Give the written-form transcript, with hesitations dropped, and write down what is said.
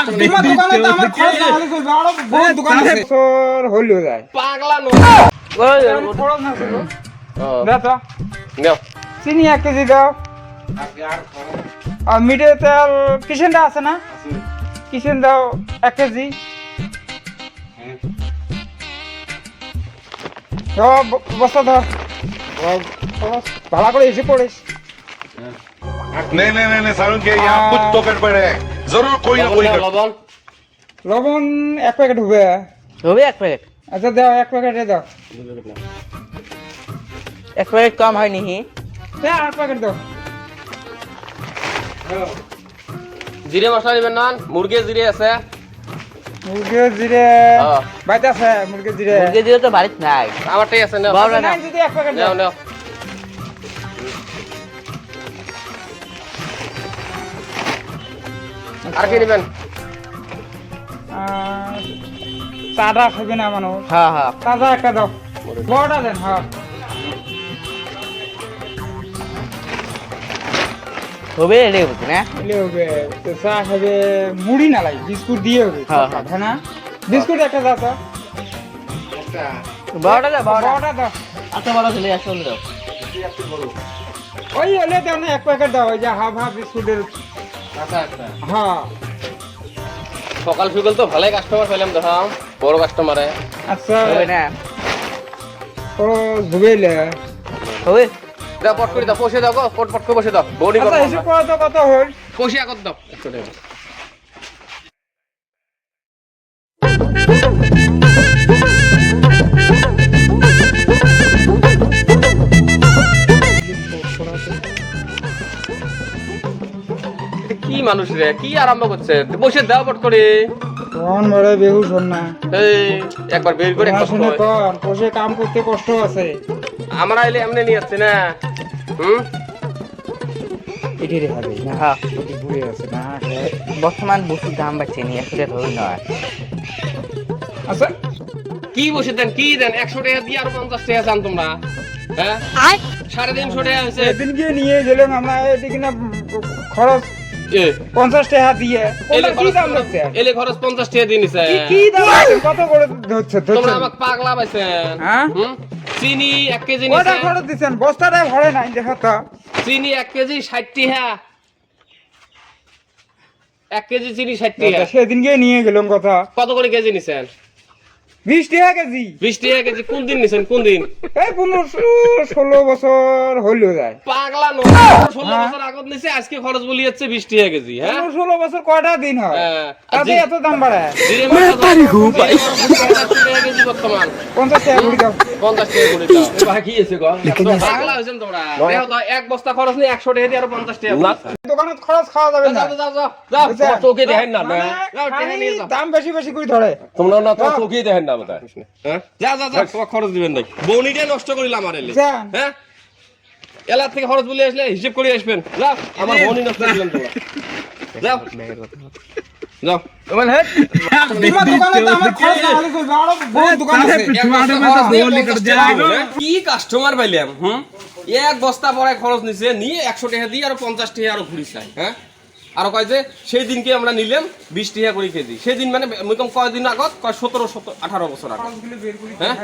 তোমার দোকানে তো আমার খরচ না হলে চলবে আরো বড় দোকান আছে বছর হইলো যায় পাগলা নো খরচ না ছিল ও দাও তো নাও চিনি 1 কেজি দাও আর মিঠে তেল কিষেনটা আছে না কিষেন দাও 1 কেজি বস্তা ধর ভালো করে এসে পড়িস नहीं नहीं नहीं नहीं सारुण के यहाँ कुछ तो गड़बड़ है जरूर कोई ना कोई गड़बड़ লবণ লবণ 1 প্যাকেট হবে হবে 1 প্যাকেট আচ্ছা দাও 1 প্যাকেটে দাও 1 প্যাকেট কম হয়নি হ্যাঁ 8 প্যাকেট দাও জিরে মশলা দিবেন না মুরগির জিরে আছে মুরগির জিরে হ্যাঁ। বাইতে আছে মুরগির জিরে মুরগি দিয়ে তো বাড়িতে নাই আমারটাই আছে নাও বাবা নাই যদি 1 প্যাকেট নাও দাও নাও আর কি নেবেন চাটা খাবে না মানুষ হ্যাঁ হ্যাঁ তাজা একটা দাও বড়টা দেন হ্যাঁ হবে রে বুঝি না এলে হবে তো চা খাবে মুড়ি না লাগে বিস্কুট দিয়ে হবে হ্যাঁ, হ্যাঁ না বিস্কুট একটা দাও তো বড়টা দাও বড়টা দাও আচ্ছা বড় চলে আসো দাও ওই হলে দাও না 1 প্যাকেট দাও ওই যে হাফ হাফ বিস্কুটের আচ্ছা আচ্ছা হ্যাঁ সকাল সকাল তো ভালোই কাস্টমার পেলাম দেখাম বড় কাস্টমারে আচ্ছা হবে না তো ধুবেলে হবে দাও পট করে দাও পয়সা দাও গো পট পট করে বসে দাও বডি আচ্ছা করো এসে কত হল পয়সা কত দাও 100 টাকা এটা কি মানুষ রে কি আরম্ভ করছে বসে দাও পট করে কোন বড় বেহুশ হন না এই একবার বের করে কষ্ট শুনে হয়। কর বসে কাম করতে কষ্ট আছে আমরা এলে এমনি নিয়ে যাচ্ছে না হুম এটি রে হবে না হ্যাঁ এটি ঘুরে আছে না বর্তমান বস্তুর দাম বাড়ছে নি আসলে ধরে নয় আচ্ছা কি বসে দেন কি দেন 100 টাকা দিয়ে আর 50 টাকা চান তোমরা হ্যাঁ 350 টাকা হয়েছে সেদিন গিয়ে নিয়ে গেলাম আমরা এটি কিনা খরচ এ 50 টাকা দিয়ে এলে কোনটা কি দাম লাগছে এলে খরচ 50 টাকা দিয়ে নিছে কি দাম লাগছে? কত করে হচ্ছে তোমরা আমাকে পাগলা পাইছেন হ্যাঁ? হুম চিনি 1 কেজি ওটা নিছে খরচ দিছেন বস্তাটা ভরে নাই দেখো তো চিনি 1 কেজি 60 টাকা 1 কেজি চিনি 60 টাকা সেদিন গিয়ে নিয়ে গেলাম কথা কত করে কেজি নিছেন 20 টাকা কেজি 20 টাকা কেজি কোন দিন নিছেন কোন দিন এই 15-16 বছর হইলো যায় পাগলা নো 16 বছর আগত নিছে আজকে খরচ বলি যাচ্ছে 20 টাকা কেজি হ্যাঁ 15-16 বছর কয়টা দিন হয় হ্যাঁ, আর তাতে এত দাম বাড়ায় জিরে মাছ টাকা কেজি বর্তমান 50 টাকা করে দাও 50 টাকা করে দাও বাকি আছে গো পাগলা হইছেন তোমরা দেখো তো এক বস্তা খরচ নেই 100 টাকা দিয়ে আর 50 টাকা দোকানে খরচ খাওয়া যাবে না যাও যাও যাও যাও বুঝছেন? তোকে দেখেন না মানে যাও খালি টেনে নিয়ে যাও দাম বেশি বেশি করে ধরে তোমরা না তো তোকেই দেখেন না বাতা হ্যাঁ যা যা যা তোমার খরচ দিবেন নাই বনিটা নষ্ট করিলাম আমার এলে যান। হ্যাঁ এলার থেকে খরচ বলে আসলে হিসাব করে আসবেন যাও আমার বনি নষ্ট করিলাম তোমরা যাও যাও তোমার দোকানে তো আমার খরচ না হলে চলবে আরো বড় দোকান আছে কি কাস্টমার পাইলাম হুম এক বস্তা পরে খরচ নিছে নিয়ে 100 টাকা দিয়ে আর 50 টাকা আরো ঘুরি চাই হ্যাঁ আর কয় যে সেই দিনকে আমরা নিলাম 20 টাকা করে কেজি সেদিন মানে কয়দিন আগত কয় 17-18 বছর আগে হ্যাঁ